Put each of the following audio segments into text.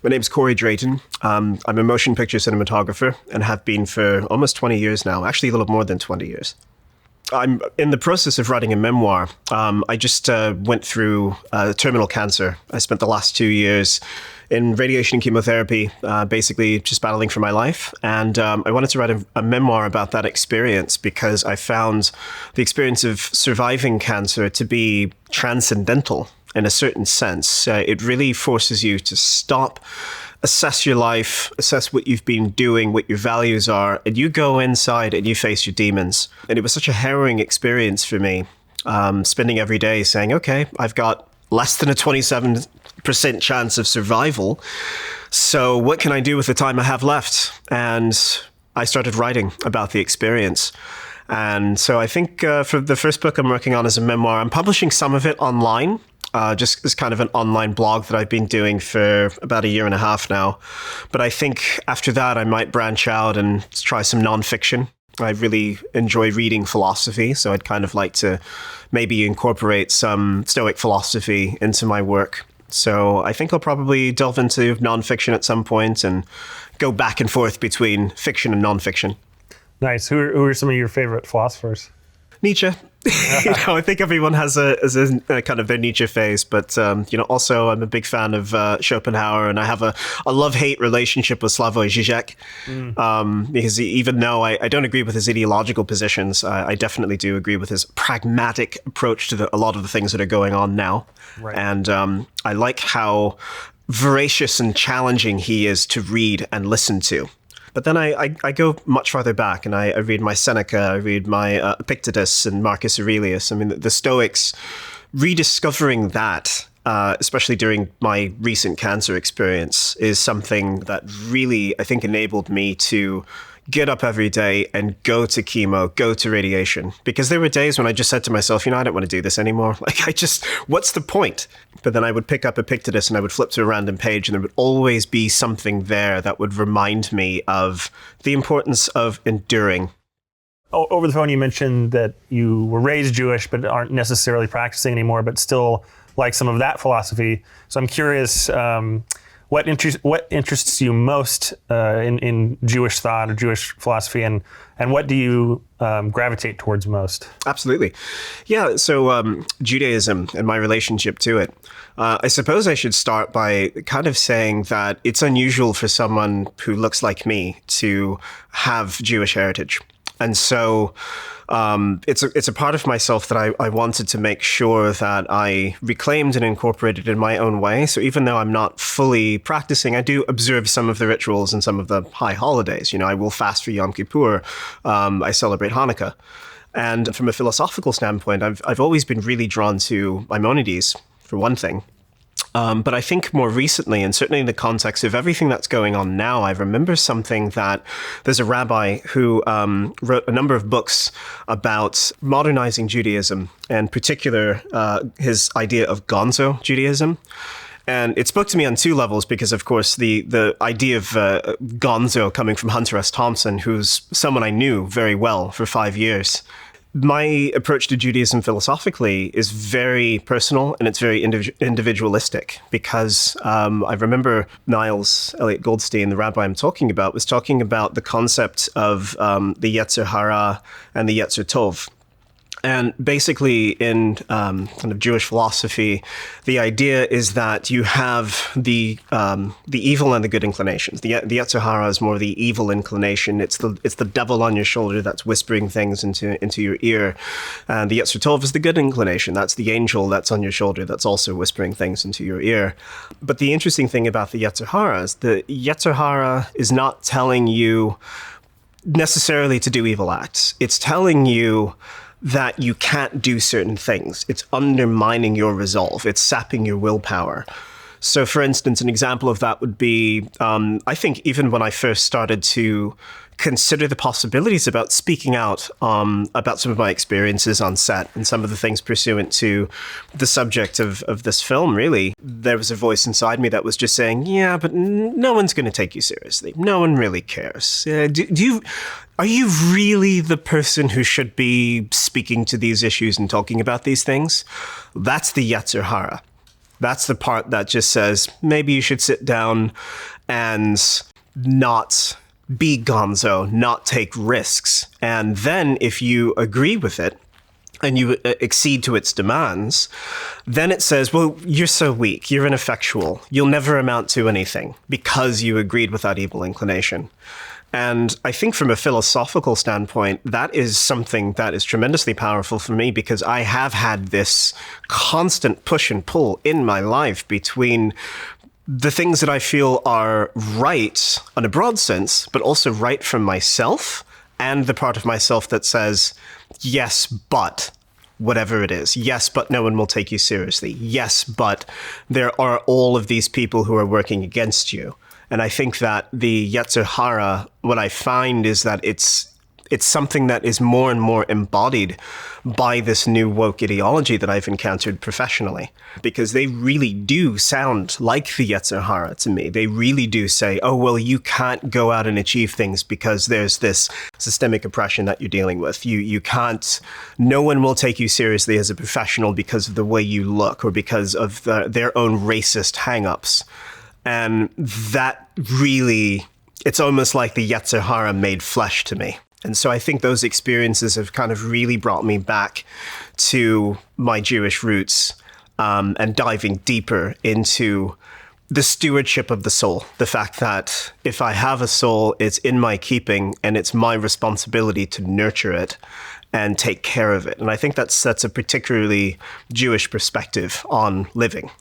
My name's Corey Drayton. I'm a motion picture cinematographer and have been for almost 20 years now, actually a little more than 20 years. I'm in the process of writing a memoir. I just went through terminal cancer. I spent the last 2 years in radiation and chemotherapy, basically just battling for my life. And I wanted to write a memoir about that experience because I found the experience of surviving cancer to be transcendental in a certain sense. It really forces you to stop, assess your life, assess what you've been doing, what your values are, and you go inside and you face your demons. And it was such a harrowing experience for me, spending every day saying, okay, I've got less than a 27% chance of survival. So what can I do with the time I have left? And I started writing about the experience. And so I think for the first book I'm working on is a memoir. I'm publishing some of it online, just as kind of an online blog that I've been doing for about a year and a half now. But I think after that, I might branch out and try some nonfiction. I really enjoy reading philosophy, so I'd kind of like to maybe incorporate some Stoic philosophy into my work. So I think I'll probably delve into nonfiction at some point and go back and forth between fiction and nonfiction. Nice. Who are some of your favorite philosophers? Nietzsche. I think everyone has a kind of their Nietzsche phase, but also I'm a big fan of Schopenhauer, and I have a love-hate relationship with Slavoj Žižek, because even though I don't agree with his ideological positions, I definitely do agree with his pragmatic approach to a lot of the things that are going on now. Right. And I like how voracious and challenging he is to read and listen to. But then I go much farther back and I read my Seneca, I read my Epictetus and Marcus Aurelius. I mean, the Stoics, rediscovering that, especially during my recent cancer experience, is something that really, I think, enabled me to get up every day and go to chemo, go to radiation. Because there were days when I just said to myself, I don't want to do this anymore. What's the point? But then I would pick up Epictetus and I would flip to a random page and there would always be something there that would remind me of the importance of enduring. Over the phone, you mentioned that you were raised Jewish, but aren't necessarily practicing anymore, but still like some of that philosophy. So I'm curious, what interests you most in Jewish thought or Jewish philosophy, and what do you gravitate towards most? Absolutely. Yeah, so Judaism and my relationship to it. I suppose I should start by kind of saying that it's unusual for someone who looks like me to have Jewish heritage. And so it's a part of myself that I wanted to make sure that I reclaimed and incorporated in my own way. So even though I'm not fully practicing, I do observe some of the rituals and some of the high holidays. I will fast for Yom Kippur. I celebrate Hanukkah. And from a philosophical standpoint, I've always been really drawn to Maimonides, for one thing. But I think more recently, and certainly in the context of everything that's going on now, I remember something that there's a rabbi who wrote a number of books about modernizing Judaism, and in particular, his idea of Gonzo Judaism. And it spoke to me on two levels because, of course, the idea of Gonzo coming from Hunter S. Thompson, who's someone I knew very well for 5 years. My approach to Judaism philosophically is very personal and it's very individualistic because I remember Niles Elliott Goldstein, the rabbi I'm talking about, was talking about the concept of the Yetzer Hara and the Yetzer Tov. And basically in kind of Jewish philosophy, the idea is that you have the evil and the good inclinations. The Yetzer Hara is more the evil inclination. It's the devil on your shoulder that's whispering things into your ear. And the Yetzer Tov is the good inclination. That's the angel that's on your shoulder that's also whispering things into your ear. But the interesting thing about the Yetzer Hara is the Yetzer Hara is not telling you necessarily to do evil acts. It's telling you that you can't do certain things. It's undermining your resolve. It's sapping your willpower. So, for instance, an example of that would be, I think even when I first started to consider the possibilities about speaking out about some of my experiences on set and some of the things pursuant to the subject of this film, really, there was a voice inside me that was just saying, yeah, but no one's going to take you seriously. No one really cares. Are you really the person who should be speaking to these issues and talking about these things? That's the Yetzer Hara. That's the part that just says, maybe you should sit down and not be gonzo, not take risks. And then if you agree with it and you accede to its demands, then it says, well, you're so weak, you're ineffectual, you'll never amount to anything because you agreed with that evil inclination. And I think from a philosophical standpoint, that is something that is tremendously powerful for me, because I have had this constant push and pull in my life between the things that I feel are right in a broad sense, but also right from myself, and the part of myself that says, yes, but whatever it is. Yes, but no one will take you seriously. Yes, but there are all of these people who are working against you. And I think that the Yetzer Hara, what I find is that it's something that is more and more embodied by this new woke ideology that I've encountered professionally, because they really do sound like the Yetzer Hara to me. They really do say, oh, well, you can't go out and achieve things because there's this systemic oppression that you're dealing with. You can't, no one will take you seriously as a professional because of the way you look or because of their own racist hang-ups. And that really, it's almost like the Yetzer Hara made flesh to me. And so I think those experiences have kind of really brought me back to my Jewish roots, and diving deeper into the stewardship of the soul. The fact that if I have a soul, it's in my keeping and it's my responsibility to nurture it and take care of it. And I think that's a particularly Jewish perspective on living.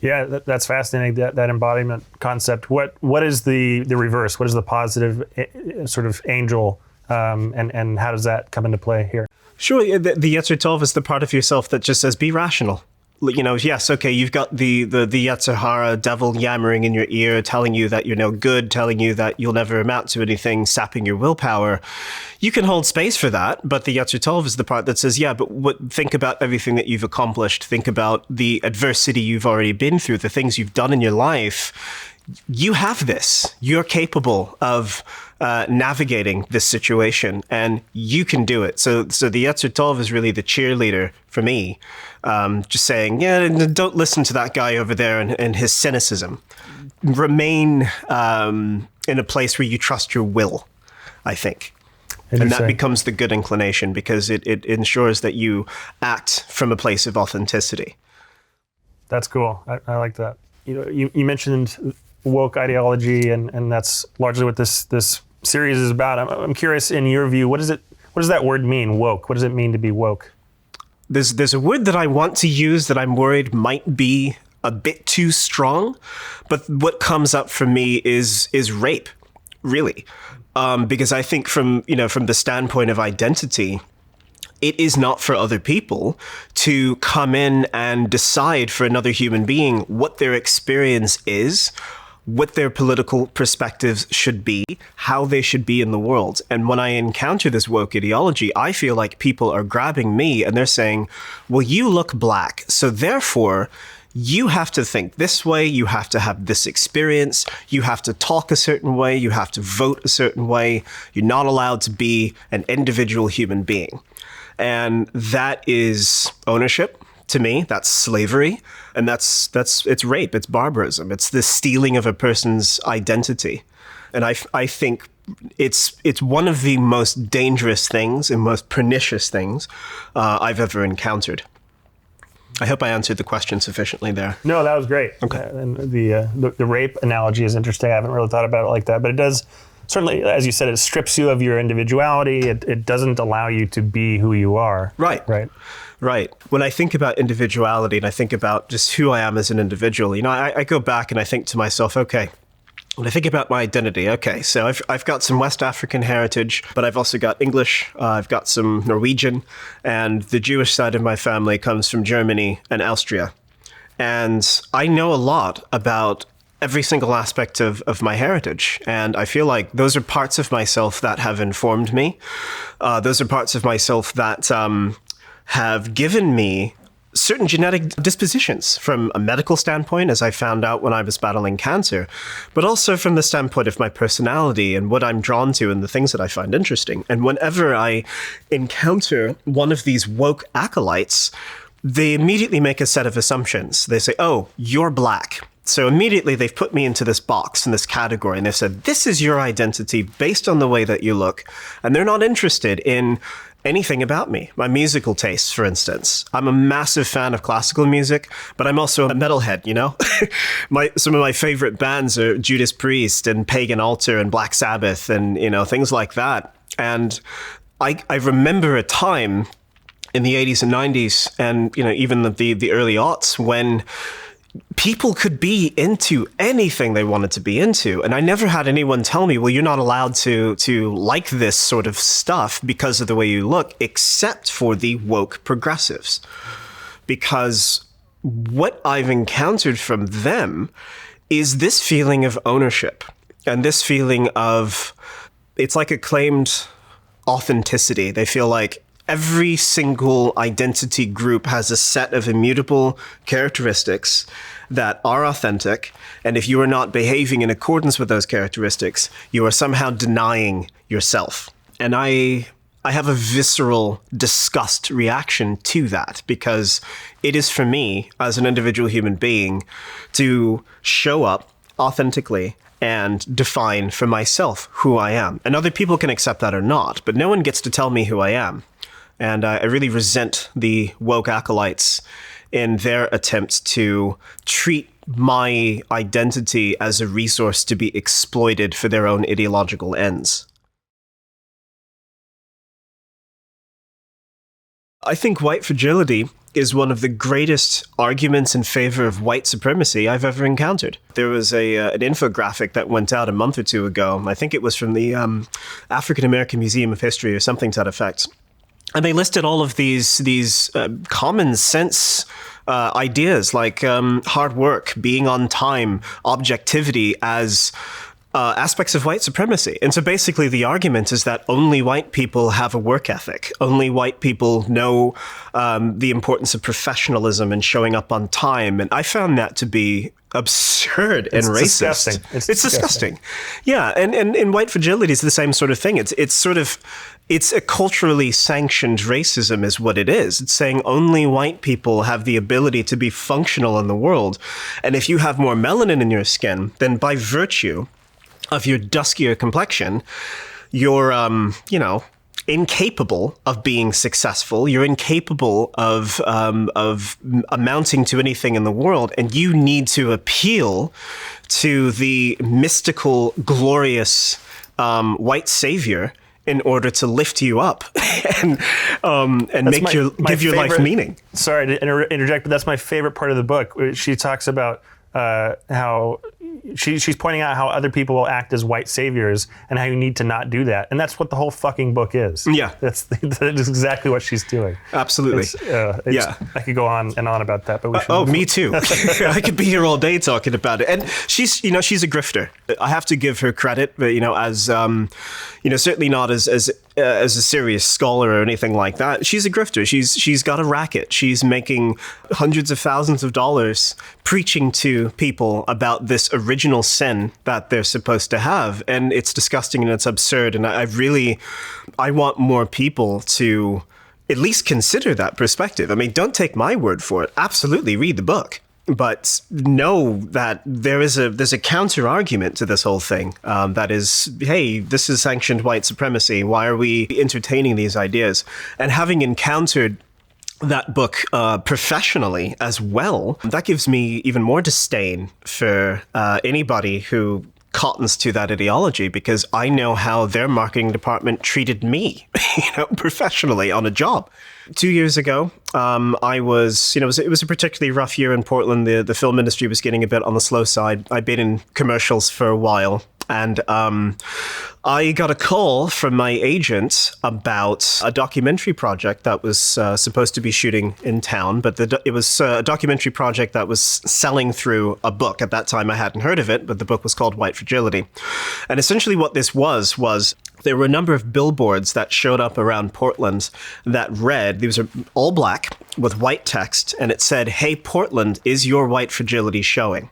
Yeah, that's fascinating, that embodiment concept. What is the reverse? What is the positive sort of angel, and how does that come into play here? Sure, the Yetzer Tov is the part of yourself that just says, be rational. You know, yes, okay, you've got the Yetzer Hara devil yammering in your ear, telling you that you're no good, telling you that you'll never amount to anything, sapping your willpower. You can hold space for that, but the Yetzer Tov is the part that says, yeah, but think about everything that you've accomplished. Think about the adversity you've already been through, the things you've done in your life. You have this. You're capable of navigating this situation, and you can do it. So the Yetzer Tov is really the cheerleader for me, just saying, yeah, don't listen to that guy over there and his cynicism. Remain in a place where you trust your will, I think. And that becomes the good inclination, because it ensures that you act from a place of authenticity. That's cool. I like that. You know, you mentioned woke ideology, and that's largely what this series is about. I'm curious, in your view, what does that word mean, woke? What does it mean to be woke? There's a word that I want to use that I'm worried might be a bit too strong, but what comes up for me is rape, really. Because I think from the standpoint of identity, it is not for other people to come in and decide for another human being what their experience is, what their political perspectives should be, how they should be in the world. And when I encounter this woke ideology, I feel like people are grabbing me and they're saying, well, you look black, so therefore you have to think this way, you have to have this experience, you have to talk a certain way, you have to vote a certain way, you're not allowed to be an individual human being. And that is ownership. To me, that's slavery, and it's rape, it's barbarism, it's the stealing of a person's identity. And I think it's one of the most dangerous things and most pernicious things I've ever encountered. I hope I answered the question sufficiently there. No, that was great. Okay. And the rape analogy is interesting. I haven't really thought about it like that, but it does certainly, as you said, it strips you of your individuality. It doesn't allow you to be who you are. Right. When I think about individuality and I think about just who I am as an individual, I go back and I think to myself, okay, when I think about my identity, okay, so I've got some West African heritage, but I've also got English, I've got some Norwegian, and the Jewish side of my family comes from Germany and Austria. And I know a lot about every single aspect of my heritage. And I feel like those are parts of myself that have informed me. Those are parts of myself that have given me certain genetic dispositions from a medical standpoint, as I found out when I was battling cancer, but also from the standpoint of my personality and what I'm drawn to and the things that I find interesting. And whenever I encounter one of these woke acolytes, they immediately make a set of assumptions. They say, oh, you're black. So immediately they've put me into this box, in this category, and they've said, this is your identity based on the way that you look. And they're not interested in anything about me, my musical tastes, for instance. I'm a massive fan of classical music, but I'm also a metalhead, you know? Some of my favorite bands are Judas Priest and Pagan Altar and Black Sabbath and, you know, things like that. And I remember a time in the 80s and 90s and, you know, even the early aughts when people could be into anything they wanted to be into. And I never had anyone tell me, well, you're not allowed to like this sort of stuff because of the way you look, except for the woke progressives. Because what I've encountered from them is this feeling of ownership and this feeling of, it's like a claimed authenticity. They feel like every single identity group has a set of immutable characteristics that are authentic. And if you are not behaving in accordance with those characteristics, you are somehow denying yourself. And I have a visceral disgust reaction to that, because it is for me as an individual human being to show up authentically and define for myself who I am. And other people can accept that or not, but no one gets to tell me who I am. And I really resent the woke acolytes in their attempts to treat my identity as a resource to be exploited for their own ideological ends. I think white fragility is one of the greatest arguments in favor of white supremacy I've ever encountered. There was an infographic that went out a month or two ago. I think it was from the African American Museum of History or something to that effect. And they listed all of these common sense ideas like hard work, being on time, objectivity as aspects of white supremacy. And so basically the argument is that only white people have a work ethic. Only white people know the importance of professionalism and showing up on time. And I found that to be absurd and racist. Disgusting. It's disgusting. Yeah, and white fragility is the same sort of thing. It's a culturally sanctioned racism is what it is. It's saying only white people have the ability to be functional in the world. And if you have more melanin in your skin, then by virtue of your duskier complexion, you're, incapable of being successful. You're incapable of amounting to anything in the world. And you need to appeal to the mystical, glorious white savior in order to lift you up and give your life meaning. Sorry to interject, but that's my favorite part of the book. She talks about how she's pointing out how other people will act as white saviors and how you need to not do that. And that's what the whole fucking book is. Yeah. That's exactly what she's doing. Absolutely. Yeah. I could go on and on about that, but we should. Me too. I could be here all day talking about it. And she's a grifter. I have to give her credit, but, as, certainly not as a serious scholar or anything like that. She's a grifter. She's got a racket. She's making hundreds of thousands of dollars preaching to people about this original sin that they're supposed to have. And it's disgusting and it's absurd. And I want more people to at least consider that perspective. I mean, don't take my word for it. Absolutely read the book. But know that there's a counter argument to this whole thing. That is, hey, this is sanctioned white supremacy. Why are we entertaining these ideas? And having encountered that book professionally as well, that gives me even more disdain for anybody who cottons to that ideology, because I know how their marketing department treated me, professionally on a job. 2 years ago, I was, it was a particularly rough year in Portland. The film industry was getting a bit on the slow side. I'd been in commercials for a while. And I got a call from my agent about a documentary project that was supposed to be shooting in town. But it was a documentary project that was selling through a book. At that time, I hadn't heard of it, but the book was called White Fragility. And essentially what this was there were a number of billboards that showed up around Portland that read, these are all black with white text, and it said, "Hey, Portland, is your white fragility showing?"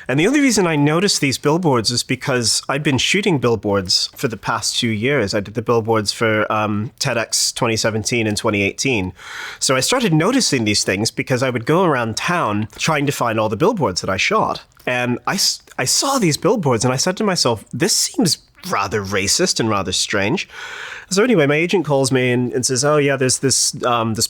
And the only reason I noticed these billboards is because I'd been shooting billboards for the past 2 years. I did the billboards for TEDx 2017 and 2018. So I started noticing these things because I would go around town trying to find all the billboards that I shot. And I saw these billboards and I said to myself, this seems rather racist and rather strange. So anyway, my agent calls me and says, oh yeah, there's this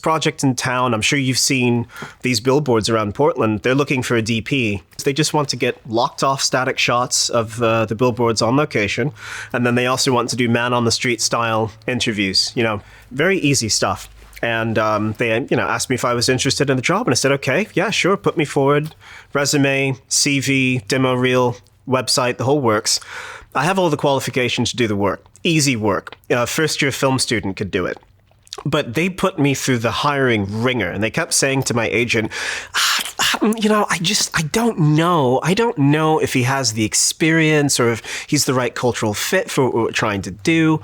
project in town. I'm sure you've seen these billboards around Portland. They're looking for a DP. They just want to get locked off static shots of the billboards on location. And then they also want to do man on the street style interviews, very easy stuff. And they asked me if I was interested in the job. And I said, okay, yeah, sure. Put me forward. Resume, CV, demo reel, website, the whole works. I have all the qualifications to do the work. Easy work. A first-year film student could do it. But they put me through the hiring ringer, and they kept saying to my agent, I don't know. I don't know if he has the experience or if he's the right cultural fit for what we're trying to do.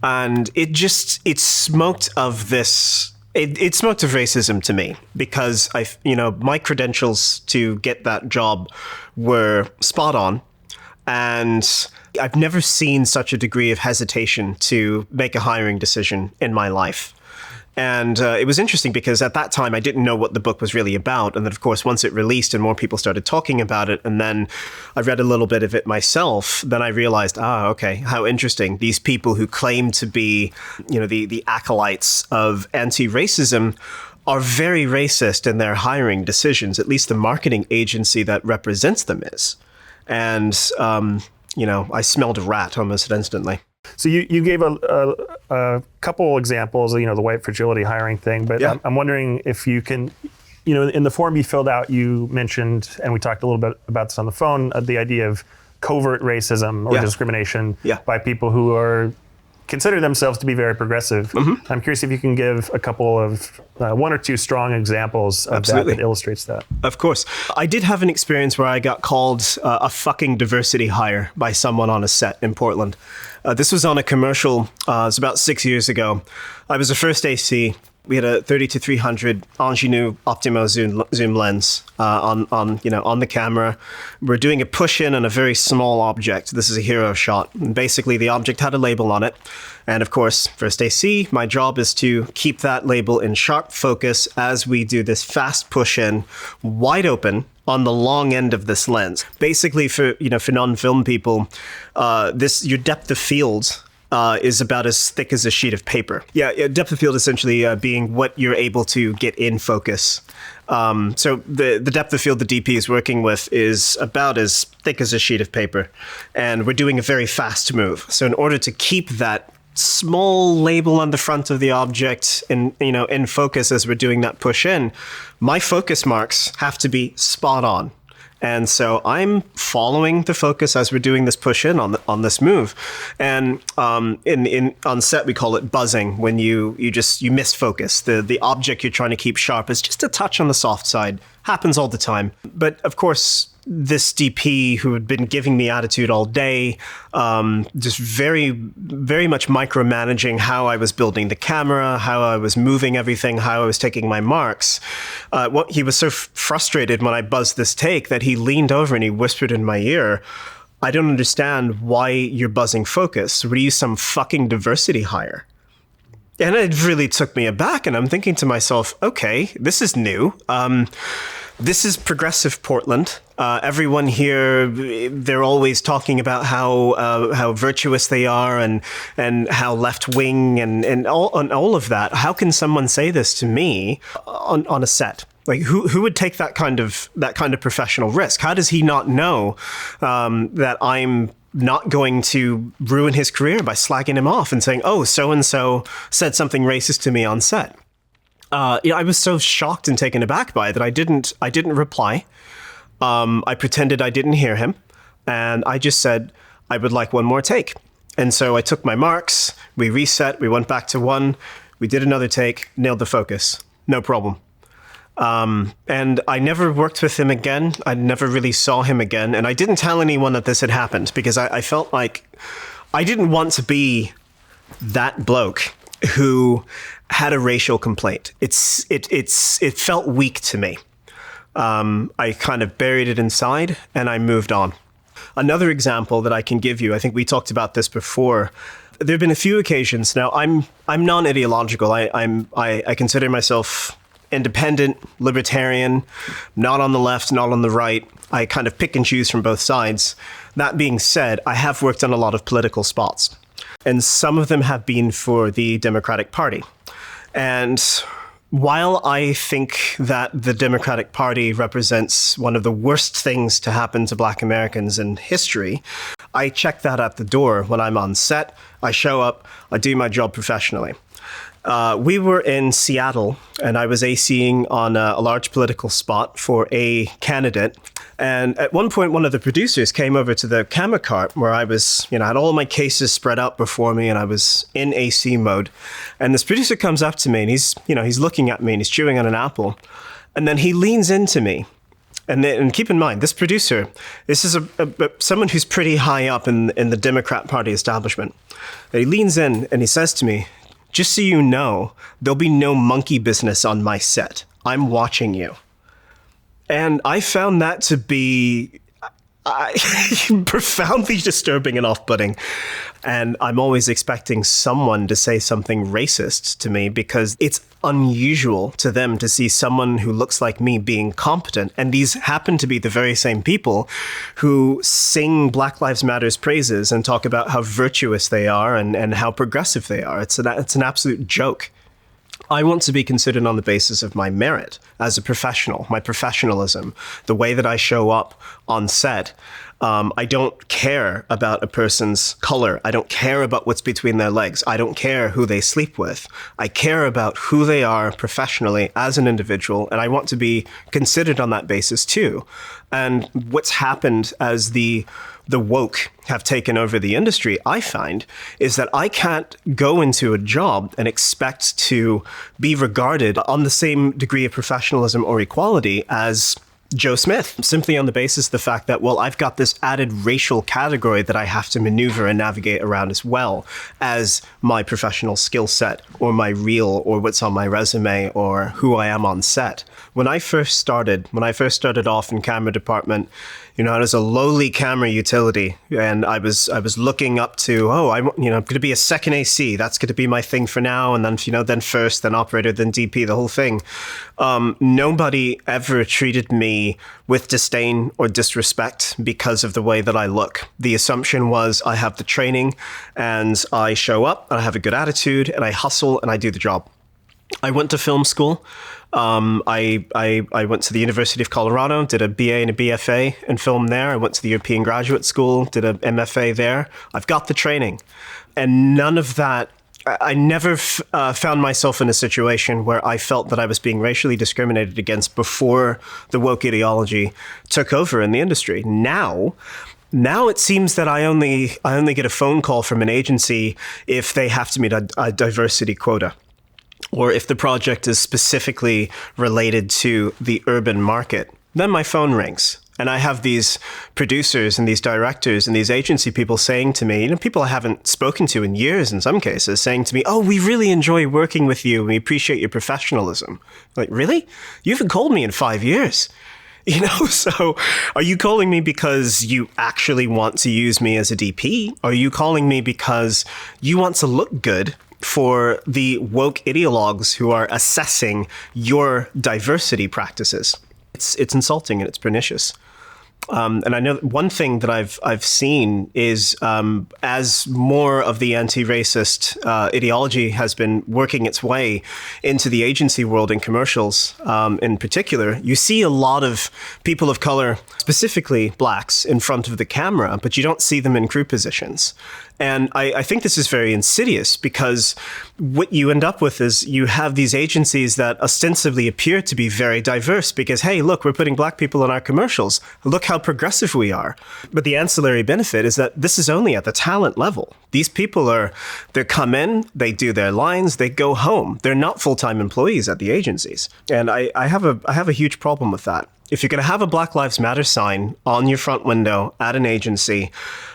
And it smoked of this. It smoked of racism to me because my credentials to get that job were spot on. And I've never seen such a degree of hesitation to make a hiring decision in my life. And it was interesting because at that time, I didn't know what the book was really about. And then, of course, once it released and more people started talking about it, and then I read a little bit of it myself, then I realized, okay, how interesting. These people who claim to be, the acolytes of anti-racism are very racist in their hiring decisions, at least the marketing agency that represents them is. And, I smelled a rat almost instantly. So you gave a couple examples of, the white fragility hiring thing, but yeah. I'm wondering if you can, in the form you filled out, you mentioned, and we talked a little bit about this on the phone, the idea of covert racism or discrimination by people who consider themselves to be very progressive. Mm-hmm. I'm curious if you can give a couple of one or two strong examples of that illustrates that. Of course. I did have an experience where I got called a fucking diversity hire by someone on a set in Portland. This was on a commercial. It was about 6 years ago. I was a first AC. We had a 30-300 Ingenue Optimo zoom lens on the camera. We're doing a push in on a very small object. This is a hero shot. And basically, the object had a label on it. And of course, first AC, my job is to keep that label in sharp focus as we do this fast push in, wide open on the long end of this lens. Basically, for non-film people, your depth of field is about as thick as a sheet of paper. Yeah, depth of field essentially being what you're able to get in focus. So the depth of field the DP is working with is about as thick as a sheet of paper. And we're doing a very fast move. So in order to keep that small label on the front of the object in focus as we're doing that push in, my focus marks have to be spot on. And so I'm following the focus as we're doing this push in on this move. And on set, we call it buzzing, when you miss focus. The object you're trying to keep sharp is just a touch on the soft side. Happens all the time. But of course, this DP who had been giving me attitude all day, just very, very much micromanaging how I was building the camera, how I was moving everything, how I was taking my marks. He was so frustrated when I buzzed this take that he leaned over and he whispered in my ear, I don't understand why you're buzzing focus. Were you some fucking diversity hire? And it really took me aback, and I'm thinking to myself, okay, this is new. This is progressive Portland. Everyone here, they're always talking about how virtuous they are and how left wing and all of that. How can someone say this to me on a set? Like who would take that kind of professional risk? How does he not know that I'm not going to ruin his career by slagging him off and saying, oh, so-and-so said something racist to me on set? I was so shocked and taken aback by it that I didn't reply. I pretended I didn't hear him. And I just said, I would like one more take. And so I took my marks, we reset, we went back to one, we did another take, nailed the focus. No problem. And I never worked with him again. I never really saw him again. And I didn't tell anyone that this had happened because I felt like I didn't want to be that bloke who had a racial complaint. It felt weak to me. I kind of buried it inside and I moved on. Another example that I can give you, I think we talked about this before. There have been a few occasions. Now, I'm non-ideological. I consider myself independent, libertarian, not on the left, not on the right. I kind of pick and choose from both sides. That being said, I have worked on a lot of political spots, and some of them have been for the Democratic Party. And while I think that the Democratic Party represents one of the worst things to happen to Black Americans in history, I check that at the door when I'm on set. I show up, I do my job professionally. We were in Seattle, and I was ACing on a large political spot for a candidate. And at one point, one of the producers came over to the camera cart where I was, had all my cases spread out before me, and I was in AC mode. And this producer comes up to me, and he's looking at me, and he's chewing on an apple. And then he leans into me. And keep in mind, this producer, this is someone who's pretty high up in the Democrat Party establishment. And he leans in, and he says to me, "Just so you know, there'll be no monkey business on my set. I'm watching you." And I found that to be profoundly disturbing and off-putting. And I'm always expecting someone to say something racist to me because it's unusual to them to see someone who looks like me being competent. And these happen to be the very same people who sing Black Lives Matter's praises and talk about how virtuous they are and how progressive they are. It's an absolute joke. I want to be considered on the basis of my merit as a professional, my professionalism, the way that I show up on set. I don't care about a person's color. I don't care about what's between their legs. I don't care who they sleep with. I care about who they are professionally as an individual, and I want to be considered on that basis too. And what's happened as the woke have taken over the industry, I find, is that I can't go into a job and expect to be regarded on the same degree of professionalism or equality as Joe Smith, simply on the basis of the fact that, well, I've got this added racial category that I have to maneuver and navigate around as well as my professional skill set or my reel or what's on my resume or who I am on set. When I first started off in camera department, I was a lowly camera utility, and I was looking up to, I'm going to be a second AC. That's going to be my thing for now, and then then first, then operator, then DP, the whole thing. Nobody ever treated me with disdain or disrespect because of the way that I look. The assumption was I have the training, and I show up, and I have a good attitude, and I hustle, and I do the job. I went to film school. I went to the University of Colorado, did a BA and a BFA in film there. I went to the European Graduate School, did a MFA there. I've got the training. And none of that, I never found myself in a situation where I felt that I was being racially discriminated against before the woke ideology took over in the industry. Now it seems that I only get a phone call from an agency if they have to meet a diversity quota, or if the project is specifically related to the urban market. Then my phone rings, and I have these producers and these directors and these agency people saying to me, people I haven't spoken to in years in some cases, saying to me, "Oh, we really enjoy working with you. We appreciate your professionalism." Like, really? You haven't called me in 5 years. So are you calling me because you actually want to use me as a DP? Are you calling me because you want to look good for the woke ideologues who are assessing your diversity practices? It's insulting and it's pernicious. And I know that one thing that I've seen is as more of the anti-racist ideology has been working its way into the agency world in commercials in particular, you see a lot of people of color, specifically blacks, in front of the camera, but you don't see them in crew positions. And I think this is very insidious because what you end up with is you have these agencies that ostensibly appear to be very diverse because, hey, look, we're putting black people in our commercials. Look how progressive we are. But the ancillary benefit is that this is only at the talent level. These people they come in, they do their lines, they go home. They're not full-time employees at the agencies. And I have a huge problem with that. If you're going to have a Black Lives Matter sign on your front window at an agency,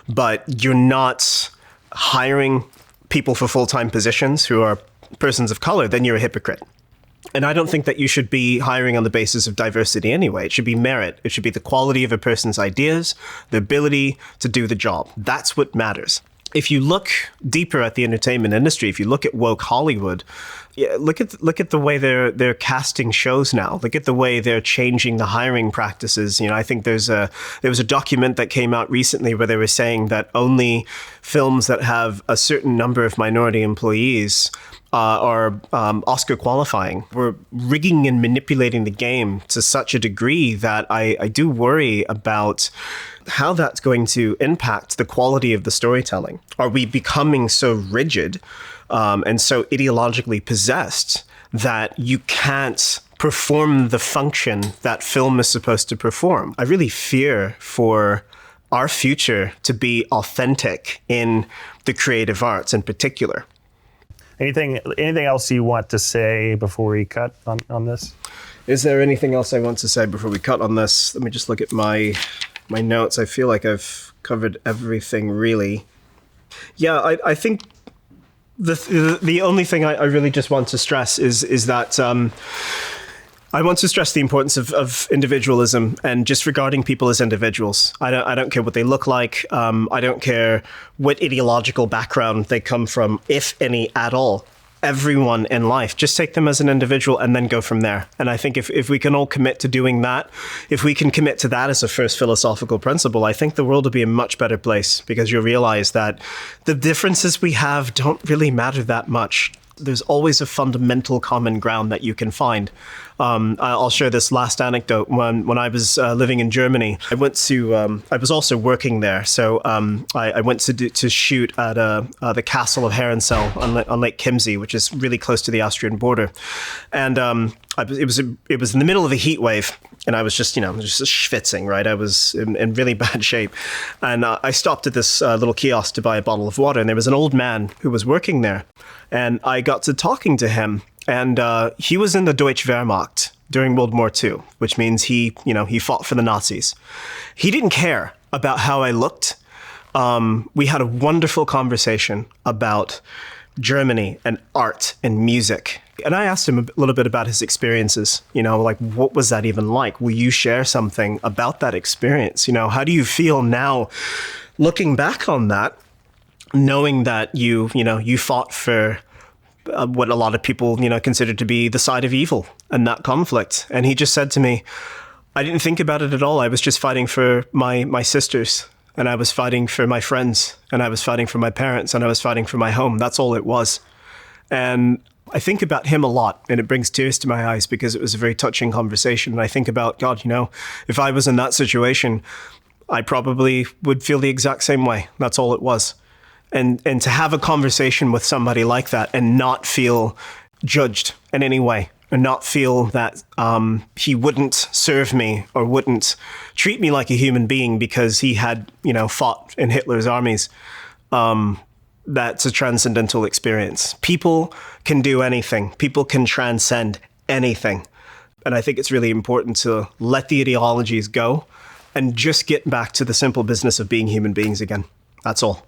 but you're not hiring people for full-time positions who are persons of color, then you're a hypocrite. And I don't think that you should be hiring on the basis of diversity anyway. It should be merit. It should be the quality of a person's ideas, the ability to do the job. That's what matters. If you look deeper at the entertainment industry, if you look at woke Hollywood, look at the way they're casting shows now. Look at the way they're changing the hiring practices. I think there was a document that came out recently where they were saying that only films that have a certain number of minority employees are Oscar qualifying. We're rigging and manipulating the game to such a degree that I do worry about how that's going to impact the quality of the storytelling. Are we becoming so rigid and so ideologically possessed that you can't perform the function that film is supposed to perform? I really fear for our future to be authentic in the creative arts in particular. Anything else you want to say before we cut on this? Is there anything else I want to say before we cut on this? Let me just look at my notes. I feel like I've covered everything really. Yeah, I think the only thing I really just want to stress is that I want to stress the importance of individualism and just regarding people as individuals. I don't care what they look like. I don't care what ideological background they come from, if any at all. Everyone in life, just take them as an individual and then go from there. And I think if we can all commit to doing that, if we can commit to that as a first philosophical principle, I think the world will be a much better place, because you'll realize that the differences we have don't really matter that much. There's always a fundamental common ground that you can find. I'll share this last anecdote. When I was living in Germany, I was also working there. So I went to shoot at the castle of Herrenfell on Lake Chiemsee, which is really close to the Austrian border. And it was in the middle of a heat wave. And I was just schwitzing, right? I was in really bad shape. And I stopped at this little kiosk to buy a bottle of water. And there was an old man who was working there. And I got to talking to him. And he was in the Deutsche Wehrmacht during World War II, which means he fought for the Nazis. He didn't care about how I looked. We had a wonderful conversation about Germany and art and music. And I asked him a little bit about his experiences, like, what was that even like? Will you share something about that experience? How do you feel now looking back on that, knowing that you fought for what a lot of people, consider to be the side of evil and that conflict? And he just said to me, I didn't think about it at all. I was just fighting for my sisters, and I was fighting for my friends, and I was fighting for my parents, and I was fighting for my home. That's all it was. And I think about him a lot, and it brings tears to my eyes because it was a very touching conversation. And I think about, God, if I was in that situation, I probably would feel the exact same way. That's all it was. And to have a conversation with somebody like that and not feel judged in any way, and not feel that he wouldn't serve me or wouldn't treat me like a human being because he had, fought in Hitler's armies. That's a transcendental experience. People can do anything. People can transcend anything. And I think it's really important to let the ideologies go and just get back to the simple business of being human beings again. That's all.